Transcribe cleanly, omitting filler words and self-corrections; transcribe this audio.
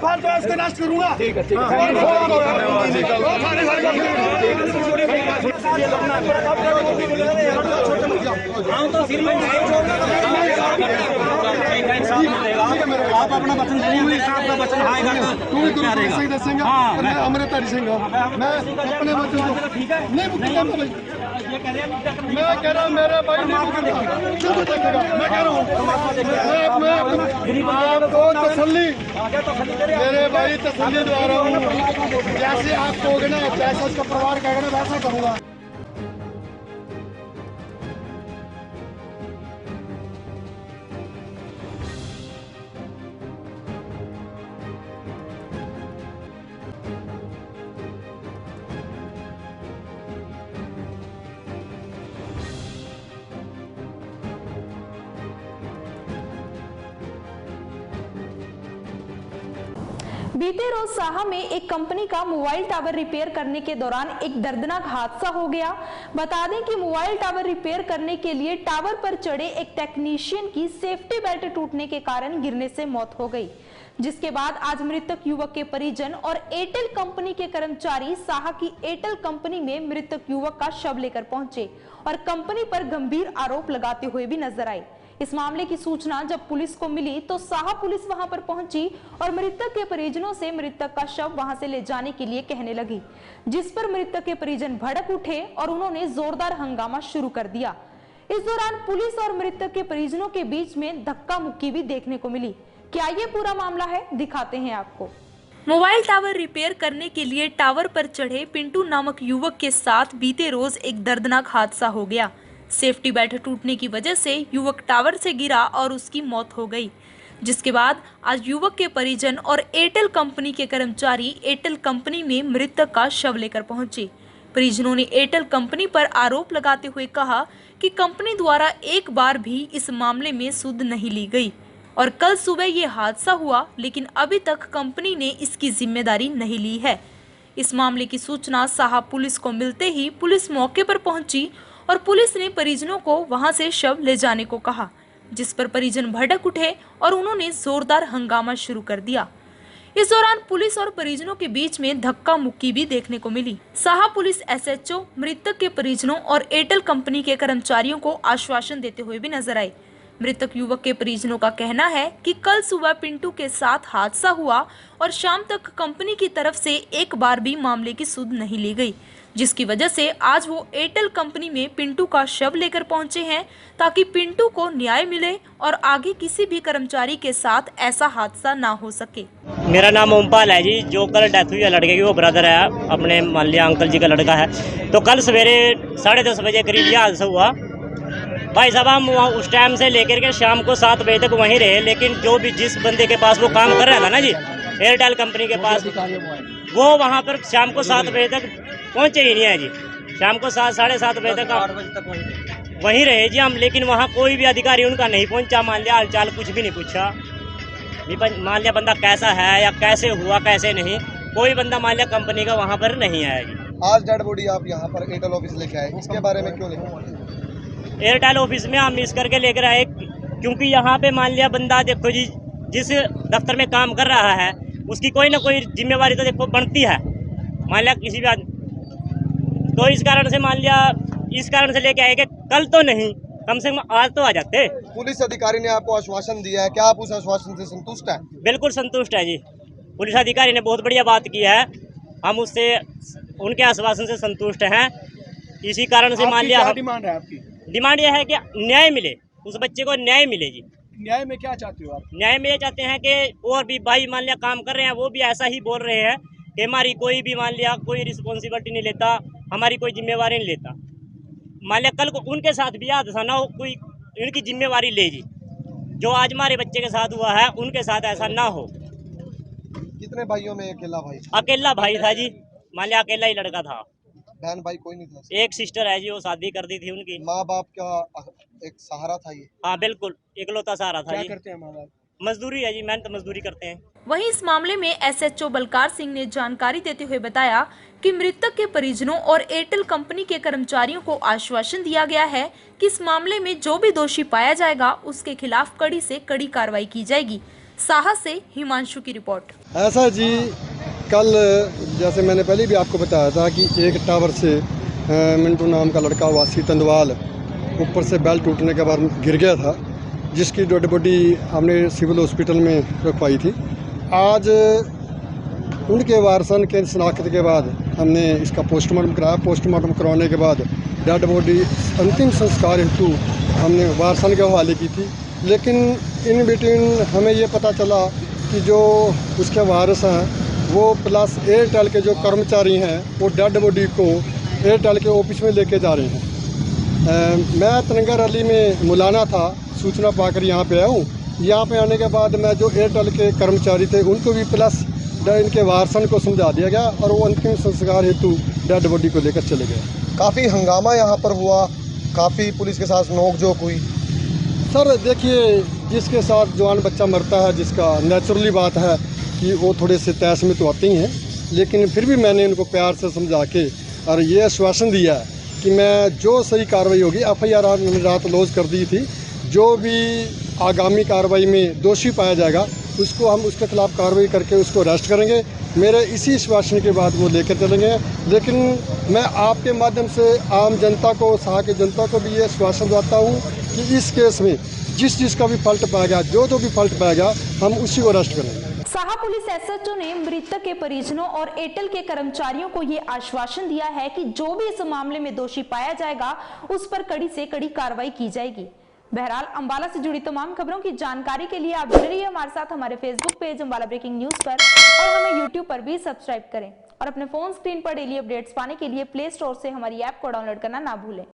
फालतू है, इसके नष्ट करूंगा। ठीक है, ठीक है। आप अपना वचन सही दसेंगे। मैं अमृतधारी सिंह मैं अपने वचन को नहीं मुकदमा भाई, मैं कह रहा हूँ मेरा भाई नहीं मुकदमा, मैं कह रहा हूँ आपको तसल्ली, मेरे भाई तसल्ली दे रहा हूँ। जैसे आप कहोगे ना, जैसा उसका परिवार कहेगा ना, वैसा करूँगा। बीते रोज साहा में एक कंपनी का मोबाइल टावर रिपेयर करने के दौरान एक दर्दनाक हादसा हो गया। बता दें कि मोबाइल टावर रिपेयर करने के लिए टावर पर चढ़े एक टेक्नीशियन की सेफ्टी बेल्ट टूटने के कारण गिरने से मौत हो गई, जिसके बाद आज मृतक युवक के परिजन और एयरटेल कंपनी के कर्मचारी साहा की एयरटेल कंपनी में मृतक युवक का शव लेकर पहुंचे और कंपनी पर गंभीर आरोप लगाते हुए भी नजर आए। इस मामले की सूचना जब पुलिस को मिली तो साहा पुलिस वहां पर पहुंची और मृतक के परिजनों से मृतक का शव वहां से ले जाने के लिए कहने लगी, जिस पर मृतक के परिजन भड़क उठे और उन्होंने जोरदार हंगामा शुरू कर दिया। इस दौरान पुलिस और मृतक के परिजनों के बीच में धक्का मुक्की भी देखने को मिली। क्या ये पूरा मामला है, दिखाते हैं आपको। मोबाइल टावर रिपेयर करने के लिए टावर पर चढ़े पिंटू नामक युवक के साथ बीते रोज एक दर्दनाक हादसा हो गया। सेफ्टी बेल्ट टूटने की वजह से युवक टावर से गिरा और उसकी मौत हो गई, जिसके बाद आज युवक के परिजन और एयरटेल कंपनी के कर्मचारी एयरटेल कंपनी में मृतक का शव लेकर पहुंचे। परिजनों ने एयरटेल कंपनी पर आरोप लगाते हुए कहा कि कंपनी द्वारा एक बार भी इस मामले में सुध नहीं ली गई और कल सुबह ये हादसा हुआ, लेकिन अभी तक कंपनी ने इसकी जिम्मेदारी नहीं ली है। इस मामले की सूचना साहा पुलिस को मिलते ही पुलिस मौके पर पहुंची और पुलिस ने परिजनों को वहां से शव ले जाने को कहा, जिस पर परिजन भड़क उठे और उन्होंने जोरदार हंगामा शुरू कर दिया। इस दौरान पुलिस और परिजनों के बीच में धक्का मुक्की भी देखने को मिली। साहा पुलिस एसएचओ मृतक के परिजनों और एयरटेल कंपनी के कर्मचारियों को आश्वासन देते हुए भी नजर आए। मृतक युवक के परिजनों का कहना है कि कल सुबह पिंटू के साथ हादसा हुआ और शाम तक कंपनी की तरफ से एक बार भी मामले की सुध नहीं ली गई, जिसकी वजह से आज वो एयरटेल कंपनी में पिंटू का शव लेकर पहुंचे हैं ताकि पिंटू को न्याय मिले और आगे किसी भी कर्मचारी के साथ ऐसा हादसा ना हो सके। मेरा नाम ओमपाल है जी। जो कल डेथ हुई है लड़के की, वो ब्रदर है, अपने मान लिया अंकल जी का लड़का है। तो कल सवेरे 10:30 बजे करीब यह हादसा हुआ। भाई साहब हम उस टाइम से लेकर के शाम को 7 बजे तक वहीं रहे, लेकिन जो भी जिस बंदे के पास वो काम कर रहा था ना जी, एयरटेल कंपनी के पास, वो वहाँ पर शाम को 7 बजे तक पहुँचे ही नहीं है जी। शाम को 7-7:30 बजे तक वहीं रहे जी हम, लेकिन वहाँ कोई भी अधिकारी उनका नहीं पहुँचा। मान लिया हाल चाल कुछ भी नहीं पूछा, मान लिया बंदा कैसा है या कैसे हुआ कैसे नहीं, कोई बंदा मान लिया कंपनी का वहाँ पर नहीं आया जी। आज डेड बॉडी आप यहाँ पर एयरटेल ऑफिस लेके आए, इसके बारे में क्यों लेके? एयरटेल ऑफिस में हम मिस करके लेकर आए, क्योंकि यहाँ पे मान लिया बंदा देखो जी, जिस दफ्तर में काम कर रहा है उसकी कोई ना कोई जिम्मेवारी तो देखो बनती है, मान लिया किसी भी आदमी। तो इस कारण से मान लिया, इस कारण से लेके आए कि कल तो नहीं, कम से कम आज तो आ जाते। पुलिस अधिकारी ने आपको आश्वासन दिया है, क्या आप उस आश्वासन से संतुष्ट हैं? बिल्कुल संतुष्ट है जी। पुलिस अधिकारी ने बहुत बढ़िया बात की है, हम उससे उनके आश्वासन से संतुष्ट हैं। इसी कारण से मान लिया डिमांड है आपकी? डिमांड यह है कि न्याय मिले, उस बच्चे को न्याय मिले जी। न्याय में क्या चाहते हो आप? न्याय में ये चाहते हैं कि और भी भाई मान लिया काम कर रहे हैं, वो भी ऐसा ही बोल रहे हैं कि हमारी कोई भी मान लिया कोई रिस्पॉन्सिबिलिटी नहीं लेता, हमारी कोई जिम्मेवारी नहीं लेता। मान लिया कल को उनके साथ भी हादसा ना हो, कोई उनकी जिम्मेवारी ले जी। जो आज हमारे बच्चे के साथ हुआ है उनके साथ ऐसा ना हो। कितने भाइयों में अकेला भाई? अकेला भाई था जी, मान लिया अकेला ही लड़का था। बहन भाई कोई नहीं था? एक सिस्टर है जी, वो शादी कर दी थी उनकी। माँ बाप का एक सहारा था ये? हाँ बिल्कुल, इकलौता सहारा था। क्या जी करते हैं माँ बाप? मजदूरी है जी, मेहनत मजदूरी करते हैं। वहीं इस मामले में एसएचओ बलकार सिंह ने जानकारी देते हुए बताया कि मृतक के परिजनों और एयरटेल कंपनी के कर्मचारियों को आश्वासन दिया गया है कि इस मामले में जो भी दोषी पाया जाएगा उसके खिलाफ कड़ी से कड़ी कार्रवाई की जाएगी, साहा से हिमांशु की रिपोर्ट। ऐसा जी, कल जैसे मैंने पहले भी आपको बताया था कि एक टावर से मिंटू नाम का लड़का वासी तंदवाल ऊपर से बेल्ट टूटने के बाद गिर गया था, जिसकी डेड बॉडी हमने सिविल हॉस्पिटल में रखवाई थी। आज उनके वारसन के शनाख्त के बाद हमने इसका पोस्टमार्टम कराया। पोस्टमार्टम करवाने के बाद डेड बॉडी अंतिम संस्कार हेतु हमने वारसन के हवाले की थी, लेकिन इन बिटवीन हमें ये पता चला कि जो उसके वारिस हैं वो प्लस एयरटेल के जो कर्मचारी हैं वो डेड बॉडी को एयरटेल के ऑफिस में लेके जा रहे हैं। मैं तिरंगा रैली में मुलाना था, सूचना पाकर यहाँ पे आया हूँ। यहाँ पे आने के बाद मैं जो एयरटेल के कर्मचारी थे उनको भी प्लस इनके वारसन को समझा दिया गया और वो अंतिम संस्कार हेतु डेड बॉडी को लेकर चले गए। काफ़ी हंगामा यहाँ पर हुआ, काफ़ी पुलिस के साथ नोकझोंक हुई। सर देखिए, जिसके साथ जवान बच्चा मरता है, जिसका नेचुरली बात है कि वो थोड़े से तैश में तो आते ही हैं, लेकिन फिर भी मैंने उनको प्यार से समझा के और ये आश्वासन दिया है कि मैं जो सही कार्रवाई होगी, FIR मैंने रात लॉन्च कर दी थी, जो भी आगामी कार्रवाई में दोषी पाया जाएगा उसको हम उसके खिलाफ कार्रवाई करके उसको अरेस्ट करेंगे। मेरे इसी आश्वासन के बाद वो लेकर चलेंगे। लेकिन मैं आपके माध्यम से आम जनता को, साहा की जनता को भी ये आश्वासन देता हूँ कि इस केस में जिसका भी फॉल्ट पाएगा, जो भी फॉल्ट पाएगा, हम उसी को अरेस्ट करेंगे। साहा पुलिस SHO ने मृतक के परिजनों और एयरटेल के कर्मचारियों को ये आश्वासन दिया है कि जो भी इस मामले में दोषी पाया जाएगा उस पर कड़ी से कड़ी कार्रवाई की जाएगी। बहरहाल अंबाला से जुड़ी तमाम खबरों की जानकारी के लिए आप जुड़े रहिए हमारे साथ हमारे Facebook page Ambala breaking news पर और हमें यूट्यूब पर भी सब्सक्राइब करें और अपने फोन स्क्रीन पर डेली अपडेट्स पाने के लिए प्ले स्टोर से हमारी ऐप को डाउनलोड करना ना भूलें।